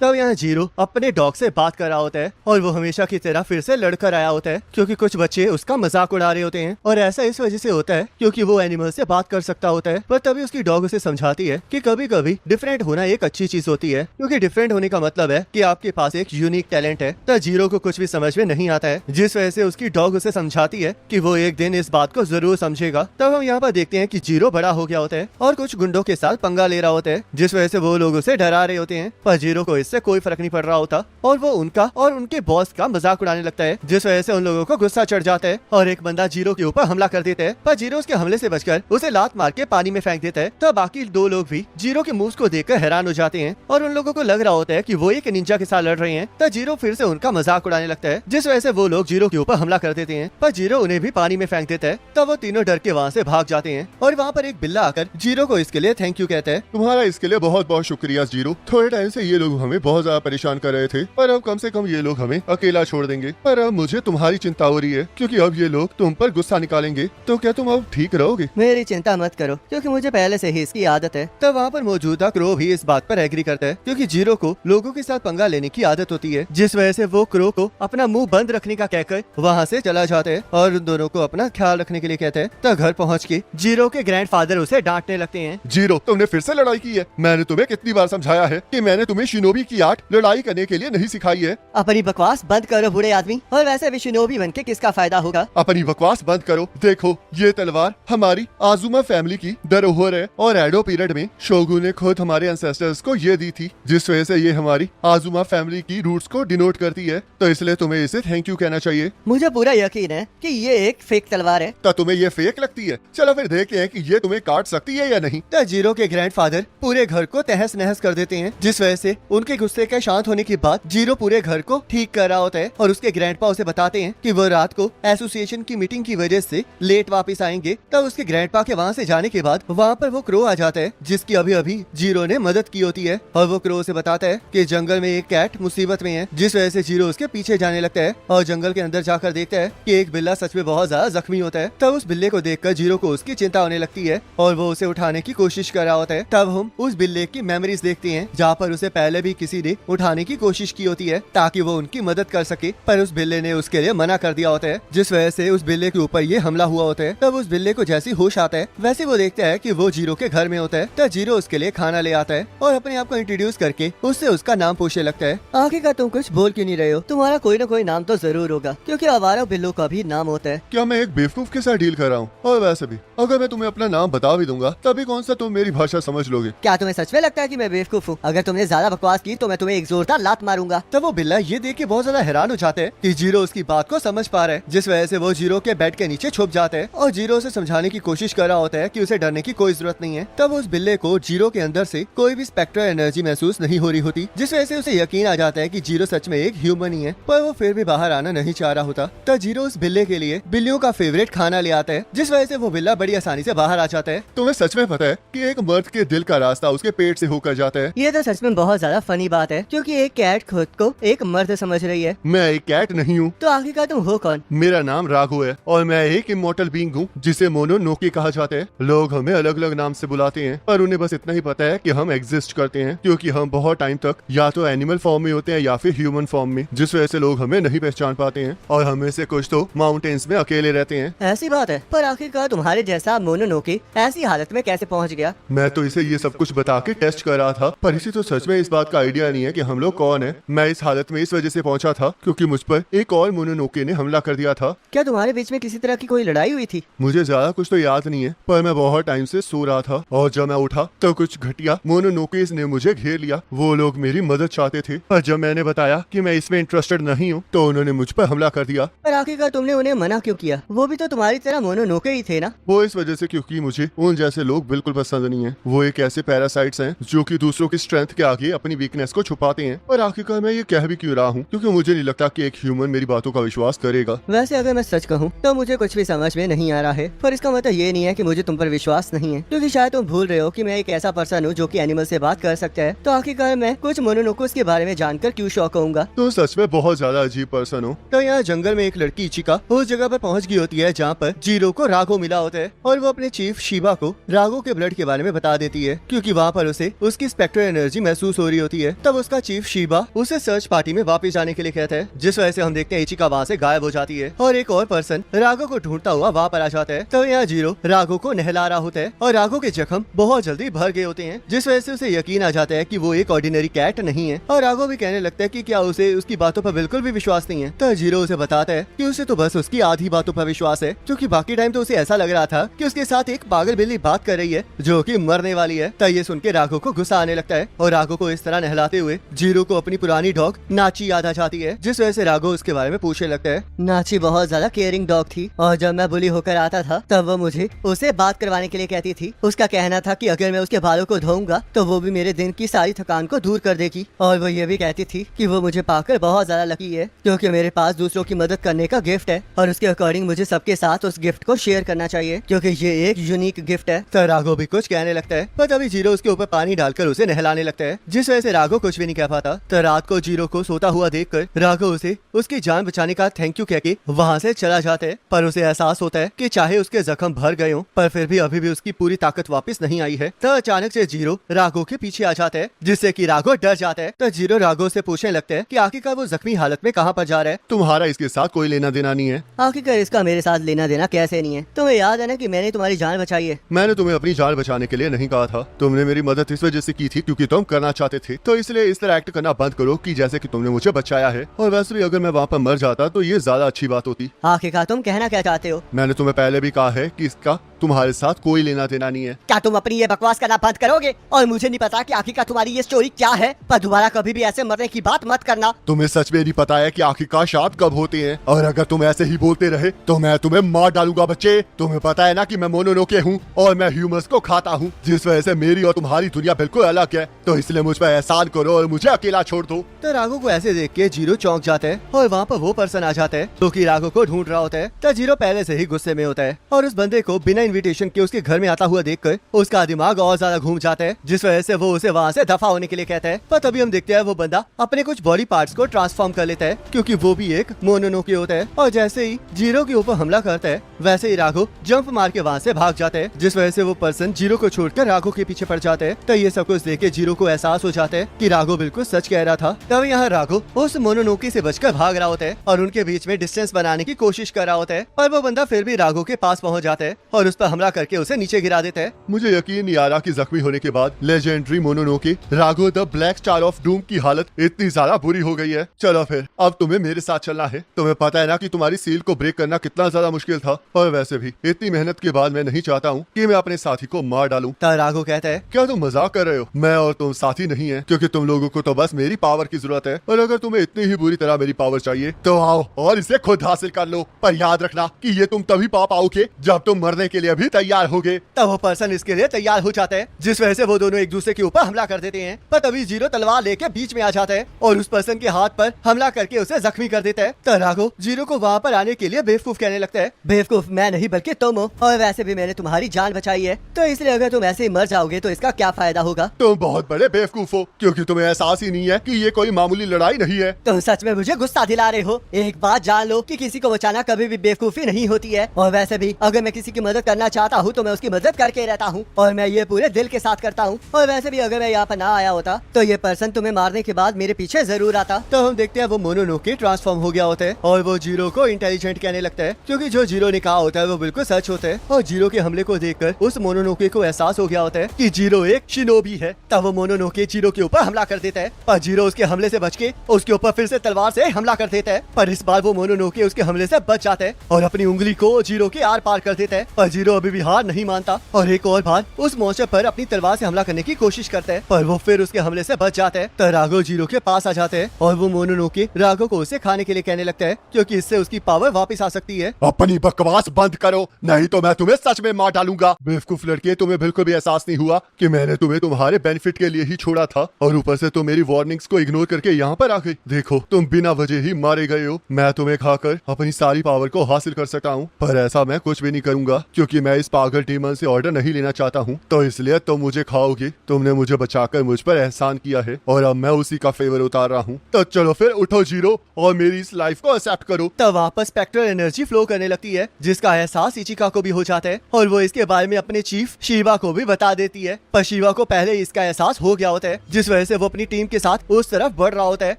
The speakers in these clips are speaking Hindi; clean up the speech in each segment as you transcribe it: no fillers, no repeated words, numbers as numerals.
तब यहाँ जीरो अपने डॉग से बात कर रहा होता है और वो हमेशा की तरह फिर से लड़कर आया होता है क्योंकि कुछ बच्चे उसका मजाक उड़ा रहे होते हैं। और ऐसा इस वजह से होता है क्योंकि वो एनिमल से बात कर सकता होता है। पर तभी उसकी डॉग उसे समझाती है कि कभी कभी डिफरेंट होना एक अच्छी चीज होती है, क्योंकि डिफरेंट होने का मतलब है कि आपके पास एक यूनिक टैलेंट है। तब जीरो को कुछ भी समझ में नहीं आता है, जिस वजह से उसकी डॉग उसे समझाती है कि वो एक दिन इस बात को जरूर समझेगा। तब हम यहाँ पर देखते हैं कि जीरो बड़ा हो गया होता है और कुछ गुंडों के साथ पंगा ले रहा होता है, जिस वजह से वो लोग उसे डरा रहे होते हैं। पर जीरो को इससे कोई फर्क नहीं पड़ रहा होता और वो उनका और उनके बॉस का मजाक उड़ाने लगता है, जिस वजह से उन लोगों को गुस्सा चढ़ जाता है और एक बंदा जीरो के ऊपर हमला कर देता है। पर जीरो उसके हमले से बचकर उसे लात मार के पानी में फेंक देता है। तो बाकी दो लोग भी जीरो के मूव्स को देखकर हैरान हो जाते हैं और उन लोगों को लग रहा होता है कि वो एक निंजा के साथ लड़ रहे हैं। तो जीरो फिर से उनका मजाक उड़ाने लगता है, जिस वजह से वो लोग जीरो के ऊपर हमला कर देते हैं। पर जीरो उन्हें भी पानी में फेंक देता है। तब वो तीनों डर के वहाँ से भाग जाते हैं और वहाँ पर एक बिल्ला आकर जीरो को इसके लिए थैंक यू कहता है। तुम्हारा इसके लिए बहुत बहुत शुक्रिया जीरो। थोड़े टाइम से ये लोग हमें बहुत ज्यादा परेशान कर रहे थे, पर अब कम से कम ये लोग हमें अकेला छोड़ देंगे। पर अब मुझे तुम्हारी चिंता हो रही है क्योंकि अब ये लोग तुम पर गुस्सा निकालेंगे। तो क्या तुम अब ठीक रहोगे? मेरी चिंता मत करो क्योंकि मुझे पहले से ही इसकी आदत है। तब वहाँ पर मौजूदा क्रो भी इस बात पर एग्री करता है क्योंकि जीरो को लोगों के साथ पंगा लेने की आदत होती है, जिस वजह से वो क्रो को अपना मुंह बंद रखने का कहकर वहाँ से चला जाता है और उन दोनों को अपना ख्याल रखने के लिए कहता है। तब घर पहुँच के जीरो के ग्रैंडफादर उसे डांटने लगते हैं। जीरो, तुमने फिर से लड़ाई की है। मैंने तुम्हें कितनी बार समझाया है कि मैंने तुम्हें शिनोबी की आर्ट लड़ाई करने के लिए नहीं सिखाई है। अपनी बकवास बंद करो बूढ़े आदमी। और वैसे भी शिनोबी बनके किसका फायदा होगा? अपनी बकवास बंद करो। देखो, ये तलवार हमारी आजुमा फैमिली की धरोहर है और एडो पीरियड में शोगुन ने खुद हमारे एंसेस्टर्स को ये दी थी, जिस वजह से ये हमारी आजुमा फैमिली की रूट्स को डिनोट करती है। तो इसलिए तुम्हें इसे थैंक यू कहना चाहिए। मुझे पूरा यकीन है कि ये एक फेक तलवार है। तो तुम्हें ये फेक लगती है? चलो फिर देखते हैं कि ये तुम्हें काट सकती है या नहीं। तो जीरो के ग्रैंडफादर पूरे घर को तहस नहस कर देते हैं, जिस वजह से उनके गुस्से के शांत होने के बाद जीरो पूरे घर को ठीक कर रहा होता है और उसके ग्रैंडपा उसे बताते हैं कि वो रात को एसोसिएशन की मीटिंग की वजह से लेट वापस आएंगे। तब उसके ग्रैंडपा के वहाँ से जाने के बाद वहाँ पर वो क्रो आ जाता है, जिसकी अभी अभी जीरो ने मदद की होती है और वो क्रो से बताता है कि जंगल में एक कैट मुसीबत में है, जिस वजह से जीरो उसके पीछे जाने लगता है और जंगल के अंदर जाकर देखता है कि एक बिल्ला सच में बहुत ज्यादा जख्मी होता है। तब उस बिल्ले को देखकर जीरो को उसकी चिंता होने लगती है और वो उसे उठाने की कोशिश कर रहा होता है। तब हम उस बिल्ले की मेमोरीज देखते हैं जहाँ पर उसे पहले भी किसी ने उठाने की कोशिश की होती है ताकि वो उनकी मदद कर सके, पर उस बिल्ले ने उसके लिए मना कर दिया होता है, जिस वजह से उस बिल्ले के ऊपर ये हमला हुआ होता है। तब उस बिल्ले को जैसे होश आता है वैसे वो देखता है कि वो जीरो के घर में होता है। तब जीरो उसके लिए खाना ले आता है और अपने आप को इंट्रोड्यूस करके उससे उसका नाम पूछने लगता है। आखिरकार तुम कुछ बोल क्यों नहीं रहे हो? तुम्हारा कोई ना कोई नाम तो जरूर होगा क्योंकि आवारा बिल्लों का भी नाम होता है। क्या मैं एक बेवकूफ के साथ डील कर रहा हूँ? और वैसे भी अगर मैं तुम्हें अपना नाम बता भी दूंगा तभी कौन सा तुम मेरी भाषा समझ लोगे? क्या तुम्हें सच में लगता है कि मैं बेवकूफ हूँ? अगर तुमने ज्यादा बकवास की तो मैं तुम्हें एक जोरदार लात मारूंगा। तब वो बिल्ला ये देख के बहुत ज्यादा हैरान हो जाता है कि जीरो उसकी बात को समझ पा रहा है, जिस वजह से वो जीरो के बेड के नीचे छुप जाता है और जीरो उसे समझाने की कोशिश कर रहा होता है कि उसे डरने की कोई जरूरत नहीं है। तब उस बिल्ले को जीरो के अंदर से कोई भी स्पेक्ट्रल एनर्जी महसूस नहीं हो रही होती, जिस वजह से उसे यकीन आ जाता है कि जीरो सच में एक ह्यूमन ही है, पर वो फिर भी बाहर आना नहीं चाह रहा होता। तब जीरो उस बिल्ले के लिए बिल्लियों का फेवरेट खाना ले आता है, जिस वजह से वो बिल्ला बड़ी आसानी से बाहर आ जाता है। तुम्हें सच में पता है कि एक मर्द के दिल का रास्ता उसके पेट से होकर जाता है? ये तो सच में बहुत ज्यादा फनी बात है क्योंकि एक कैट खुद को एक मर्द समझ रही है। मैं एक कैट नहीं हूँ। तो आखिरकार तुम हो कौन? मेरा नाम राघो है और मैं एक इमोर्टल बीइंग हूँ जिसे मोनोनोकी कहा जाता है। लोग हमें अलग अलग नाम से बुलाते हैं पर उन्हें बस इतना ही पता है कि हम एग्जिस्ट करते हैं क्योंकि हम बहुत टाइम तक या तो एनिमल फॉर्म में होते हैं या फिर ह्यूमन फॉर्म में, जिस वजह से लोग हमें नहीं पहचान पाते हैं और हमें से कुछ तो माउंटेन्स में अकेले रहते हैं। ऐसी बात है, पर आखिरकार तुम्हारे जैसा मोनोनोकी ऐसी हालत में कैसे पहुँच गया? मैं तो इसे ये सब कुछ बता के टेस्ट कर रहा था, पर इसे तो सच में इस बात का आइडिया नहीं है कि हम लोग कौन है। मैं इस हालत में इस वजह से पहुंचा था क्योंकि मुझ पर एक और मोनोनोके ने हमला कर दिया था। क्या तुम्हारे बीच में किसी तरह की कोई लड़ाई हुई थी? मुझे ज्यादा कुछ तो याद नहीं है, पर मैं बहुत टाइम से सो रहा था और जब मैं उठा तो कुछ घटिया मोनोनोकेस ने मुझे घेर लिया। वो लोग मेरी मदद चाहते थे, पर जब मैंने बताया कि मैं इसमें इंटरेस्टेड नहीं हूँ तो उन्होंने मुझ पर हमला कर दिया। पर आखिरकार तुमने उन्हें मना क्यों किया? वो भी तो तुम्हारी तरह मोनोनोके ही थे ना? वो इस वजह से क्योंकि मुझे उन जैसे लोग बिल्कुल पसंद नहीं है। वो एक ऐसे पैरासाइट्स हैं जो कि दूसरों की स्ट्रेंथ के आगे अपनी वीकनेस को छुपाते हैं। और आखिरकार मैं ये कह भी क्यों रहा हूँ क्योंकि मुझे नहीं लगता कि एक ह्यूमन मेरी बातों का विश्वास करेगा। वैसे अगर मैं सच कहूँ तो मुझे कुछ भी समझ में नहीं आ रहा है, पर इसका मतलब ये नहीं है कि मुझे तुम पर विश्वास नहीं है, क्योंकि शायद तुम भूल रहे हो कि मैं एक ऐसा पर्सन हूँ जो कि एनिमल से बात कर सकता है। तो आखिरकार मैं कुछ मोनोनोकोस के बारे में जानकर क्यों शौक होऊंगा? तो सच में बहुत ज्यादा अजीब पर्सन हो। तो यहाँ जंगल में एक लड़की इचिका उस जगह पर पहुँच गई होती है जहाँ पर जीरो को राघो मिला होता है और वो अपने चीफ शिबा को राघो के ब्लड के बारे में बता देती है क्योंकि वहाँ पर उसे उसकी स्पेक्ट्रल एनर्जी महसूस हो रही होती है। है तब उसका चीफ शीबा उसे सर्च पार्टी में वापस जाने के लिए कहता है, जिस वजह से हम देखते हैं इचिका वहाँ से गायब हो जाती है और एक और पर्सन राघो को ढूंढता हुआ वहाँ पर आ जाता है। तब यहाँ जीरो राघो को नहला रहा होता है और राघो के जख्म बहुत जल्दी भर गए होते हैं, जिस वजह से उसे यकीन आ जाता है कि वो एक ऑर्डिनरी कैट नहीं है। और राघो भी कहने लगता है कि क्या उसे उसकी बातों पर बिल्कुल भी विश्वास नहीं है। तो जीरो उसे बताता है कि उसे तो बस उसकी आधी बातों पर विश्वास है, क्योंकि बाकी टाइम तो उसे ऐसा लग रहा था कि उसके साथ एक पागल बिल्ली बात कर रही है जो कि मरने वाली है। तब ये सुन के राघो को गुस्सा आने लगता है और राघो को इस तरह नहलाते हुए जीरो को अपनी पुरानी डॉग नाची याद आ जाती है, जिस वजह से राघो उसके बारे में पूछने लगता है। नाची बहुत ज्यादा केयरिंग डॉग थी और जब मैं बुली होकर आता था तब वो मुझे उसे बात करवाने के लिए कहती थी। उसका कहना था कि अगर मैं उसके बालों को धोऊंगा तो वो भी मेरे दिन की सारी थकान को दूर कर देगी। और वो ये भी कहती थी कि वो मुझे पाकर बहुत ज्यादा लकी है, क्योंकि मेरे पास दूसरों की मदद करने का गिफ्ट है और उसके अकॉर्डिंग मुझे सबके साथ उस गिफ्ट को शेयर करना चाहिए, क्योंकि ये एक यूनिक गिफ्ट है। तो राघो भी कुछ कहने लगता है, पर तभी जीरो उसके ऊपर पानी डालकर उसे नहलाने लगता है, जिस वजह से राघो कुछ भी नहीं कह पाता। तो रात को जीरो को सोता हुआ देखकर राघो उसे उसकी जान बचाने का थैंक यू कह के वहाँ से चला जाता है। पर उसे एहसास होता है कि चाहे उसके जख्म भर गए हों, पर फिर भी अभी भी उसकी पूरी ताकत वापस नहीं आई है। तो अचानक से जीरो राघो के पीछे आ जाता है, जिससे कि राघो डर जाता है। तो जीरो राघो से पूछने लगता है कि आखिरकार वो जख्मी हालत में कहाँ पर जा रहा है। तुम्हारा इसके साथ कोई लेना देना नहीं है। आखिरकार इसका मेरे साथ लेना देना कैसे नहीं है? तुम्हें याद है ना कि मैंने तुम्हारी जान बचाई है। मैंने तुम्हें अपनी जान बचाने के लिए नहीं कहा था, तुमने मेरी मदद इस वजह से की थी क्योंकि तुम करना चाहते थे। तो इसलिए इस तरह एक्ट करना बंद करो कि जैसे कि तुमने मुझे बचाया है। और वैसे भी अगर मैं वहाँ पर मर जाता तो ये ज्यादा अच्छी बात होती। आखिरकार तुम कहना क्या चाहते हो? मैंने तुम्हें पहले भी कहा है कि इसका तुम्हारे साथ कोई लेना देना नहीं है। क्या तुम अपनी ये बकवास करना बंद करोगे? और मुझे नहीं पता कि आखिरकार तुम्हारी ये स्टोरी क्या है, पर दोबारा कभी भी ऐसे मरने की बात मत करना। तुम्हें सच में नहीं पता है कि आखिरकार शाद कब होते हैं, और अगर तुम ऐसे ही बोलते रहे तो मैं तुम्हें मार डालूंगा बच्चे। तुम्हें पता है ना कि मैं मोनोनोके हूँ और मैं ह्यूमंस को खाता हूँ, जिस वजह से मेरी और तुम्हारी दुनिया बिल्कुल अलग है। तो इसलिए मुझ पर एहसान करो और मुझे अकेला छोड़ दो। तो राघो को ऐसे देख के जीरो चौंक जाता है और वहाँ पर वो पर्सन आ जाता है जो कि राघो को ढूंढ रहा होता है। तो जीरो पहले से ही गुस्से में होता है और उस बंदे को बिना इनविटेशन के उसके घर में आता हुआ देखकर उसका दिमाग और ज्यादा घूम जाता है, जिस वजह से वो उसे वहाँ से दफा होने के लिए कहता है। पर तभी हम देखते हैं वो बंदा अपने कुछ बॉडी पार्ट्स को ट्रांसफॉर्म कर लेता है, क्योंकि वो भी एक मोनोनोके होता है। और जैसे ही जीरो के ऊपर हमला करता है वैसे ही राघो जंप मार के वहाँ से भाग जाता है, जिस वजह से वो पर्सन जीरो को छोड़कर राघो के पीछे पड़ जाता है। तो ये सब कुछ देख के जीरो को एहसास हो जाता है कि राघो बिल्कुल सच कह रहा था। तब यहाँ राघो उस मोनोनोके से बचकर भाग रहा होता है और उनके बीच में डिस्टेंस बनाने की कोशिश कर रहा होता है, पर वो बंदा फिर भी राघो के पास पहुँच जाता है और उस पर हमला करके उसे नीचे गिरा देता है। मुझे यकीन नहीं आ रहा कि जख्मी होने के बाद legendary Mononoke Ragho the black star of doom की हालत इतनी ज्यादा बुरी हो गई है। चलो फिर अब तुम्हें मेरे साथ चलना है। तुम्हें पता है ना कि तुम्हारी सील को ब्रेक करना कितना ज्यादा मुश्किल था, और वैसे भी इतनी मेहनत के बाद मैं नहीं चाहता हूँ कि मैं अपने साथी को मार डालूं। तब राघो कहता है, क्या तुम मजाक कर रहे हो? मैं और तुम साथी नहीं है, क्योंकि तुम लोगों को तो बस मेरी पावर की जरूरत है, और अगर तुम्हें इतनी ही बुरी तरह मेरी पावर चाहिए तो आओ और इसे खुद हासिल कर लो। पर याद रखना कि ये तुम तभी पा पाओगे जब तुम मरने के लिए भी तैयार होगे। तब वो पर्सन इसके लिए तैयार हो जाता है, जिस वजह से वो दोनों एक दूसरे के ऊपर हमला कर देते हैं। पर तभी जीरो तलवार लेके बीच में आ जाता है और उस पर्सन के हाथ पर हमला करके उसे जख्मी कर देता है। तो राघो जीरो को वहाँ पर आने के लिए बेवकूफ कहने लगता है। बेवकूफ मैं नहीं बल्कि तुम हो, और वैसे भी मैंने तुम्हारी जान बचाई है, तो इसलिए अगर तुम ऐसे ही मर जाओगे तो इसका क्या फायदा होगा? तुम बहुत बड़े बेवकूफ हो, क्योंकि तुम्हें एहसास ही नहीं है कि ये कोई मामूली लड़ाई नहीं है। तुम सच में मुझे गुस्सा दिला रहे हो। एक बात जान लो कि किसी को बचाना कभी भी बेवकूफी नहीं होती है, और वैसे भी अगर मैं किसी की मदद करना चाहता हूँ तो मैं उसकी मदद करके रहता हूँ, और मैं ये पूरे दिल के साथ करता हूँ। और वैसे भी अगर मैं यहाँ पर ना आया होता तो ये पर्सन तुम्हें मारने के बाद मेरे पीछे जरूर आता। तो हम देखते हैं वो मोनोनोके ट्रांसफॉर्म हो गया होता है और वो जीरो को इंटेलिजेंट कहने लगता है, क्योंकि जो जीरो ने कहा होता है वो बिल्कुल सच होता है। और जीरो के हमले को देखकर उस मोनोनोके को एहसास हो गया होता है कि जीरो एक शिनोबी है। तब वो मोनोनोके जीरो के ऊपर हमला कर देता है, पर जीरो उसके हमले से बच के उसके ऊपर फिर से तलवार से हमला कर देता है। पर इस बार वो मोनोनोके उसके हमले से बच जाता है और अपनी उंगली को जीरो के आर पार कर देता है। पर जीरो अभी भी हार नहीं मानता और एक और बार उस मॉन्स्टर पर अपनी तलवार से हमला करने की कोशिश करता है, पर वो फिर उसके हमले से बच जाता है। तो राघो जीरो के पास आ जाते हैं और वो मोनोनोके राघो को उसे खाने के लिए कहने लगता है, क्योंकि इससे उसकी पावर वापस आ सकती है। अपनी बकवास बंद करो, नहीं तो मैं तुम्हें सच में मार डालूंगा। बेवकूफ लड़के, तुम्हें बिल्कुल भी एहसास नहीं हुआ कि मैंने तुम्हें तुम्हारे बेनिफिट के लिए ही छोड़ा था, और ऊपर से तुम मेरी वार्निंग्स को इग्नोर करके यहाँ पर आ गई। देखो तुम बिना वजह ही मारे गए हो। मैं तुम्हें खाकर अपनी सारी पावर को हासिल कर सकता हूँ, पर ऐसा मैं कुछ भी नहीं करूंगा, क्योंकि क्योंकि मैं इस पागल डीमन से ऑर्डर नहीं लेना चाहता हूँ, तो इसलिए तुम मुझे खाओगी। तुमने मुझे बचाकर मुझ पर एहसान किया है और अब मैं उसी का फेवर उतार रहा हूँ। तो चलो फिर उठो जीरो और मेरी इस लाइफ को एक्सेप्ट करो। तब वापस स्पेक्ट्रल एनर्जी फ्लो करने लगती है, जिसका एहसास इचिका को भी हो जाता है और वो इसके बारे में अपने चीफ शिवा को भी बता देती है। पर शिवा को पहले इसका एहसास हो गया होता है, जिस वजह से वो अपनी टीम के साथ उस तरफ बढ़ रहा होता है।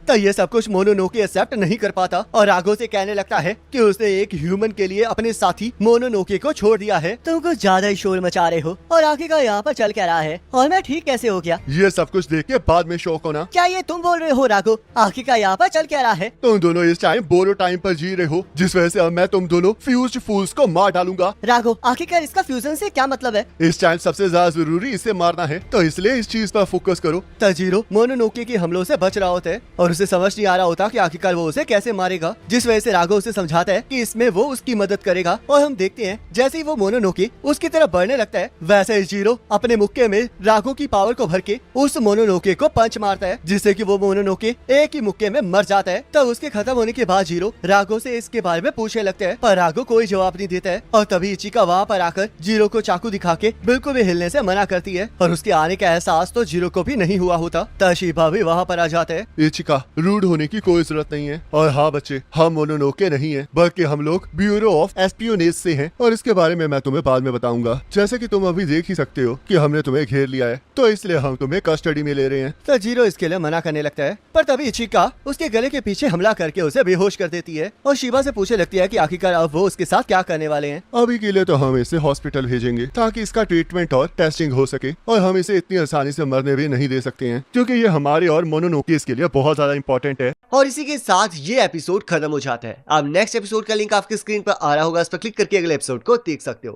तो ये सब कुछ मोनोनोके एक्सेप्ट नहीं कर पाता और राघो से कहने लगता है कि उसने एक ह्यूमन के लिए अपने साथी मोनोनोके को छोड़ दिया है। तुम कुछ ज्यादा ही शोर मचा रहे हो और आखिरकार यहाँ पर चल क्या रहा है और मैं ठीक कैसे हो गया? ये सब कुछ देख के बाद में शौक होना। क्या ये तुम बोल रहे हो राघो? आखिरकार यहाँ पर चल क्या रहा है? तुम दोनों इस टाइम बोरो टाइम पर जी रहे हो, जिस वजह से अब मैं तुम दोनों फ्यूज्ड फूल्स को मार डालूंगा। राघो, आखिरकार इसका फ्यूजन से क्या मतलब है? इस टाइम सबसे ज्यादा जरूरी इसे मारना है, तो इसलिए इस चीज पर फोकस करो। तजीरो मोनोनोके के हमलों से बच रहा होता है और उसे समझ नहीं आ रहा होता कि आखिरकार वो उसे कैसे मारेगा, जिस वजह से राघो उसे समझाता है कि इसमें वो उसकी मदद करेगा। और हम देखते हैं जैसे ही वो मोनोनोके उसकी तरफ बढ़ने लगता है, वैसे ही जीरो अपने मुक्के में राघो की पावर को भर के उस मोनोनोके को पंच मारता है, जिससे कि वो मोनोनोके एक ही मुक्के में मर जाता है। तब उसके खत्म होने के बाद जीरो राघो से इसके बारे में पूछने लगता है, पर राघो कोई जवाब नहीं देता है। और तभी इचिका वहाँ पर आकर जीरो को चाकू दिखा के बिल्कुल भी हिलने से मना करती है और उसके आने का एहसास तो जीरो को भी नहीं हुआ होता। तशीबा भी वहाँ पर आ जाते हैं। इचिका, रूड होने की कोई जरूरत नहीं है। और हाँ बच्चे, हम मोनोनोके नहीं है, बल्कि हम लोग ब्यूरो ऑफ एस्पियोनेज से हैं और इसके बारे में मैं तुम्हें बाद में बताऊंगा। जैसे कि तुम अभी देख ही सकते हो कि हमने तुम्हें घेर लिया है, तो इसलिए हम तुम्हें कस्टडी में ले रहे हैं। तो जीरो इसके लिए मना करने लगता है, पर तभी इचिका उसके गले के पीछे हमला करके उसे बेहोश कर देती है और शिवा से पूछने लगती है कि आखिरकार अब वो उसके साथ क्या करने वाले हैं। अभी के लिए तो हम इसे हॉस्पिटल भेजेंगे ताकि इसका ट्रीटमेंट और टेस्टिंग हो सके, और हम इसे इतनी आसानी से मरने भी नहीं दे सकते हैं, क्योंकि ये हमारे और मोनोनोकीज के लिए बहुत ज्यादा इंपॉर्टेंट है। और इसी के साथ ये एपिसोड खत्म हो जाता है। अब नेक्स्ट एपिसोड का लिंक आपकी स्क्रीन पर आ रहा होगा, उस पर क्लिक करके अगले एपिसोड को देख सकते हो।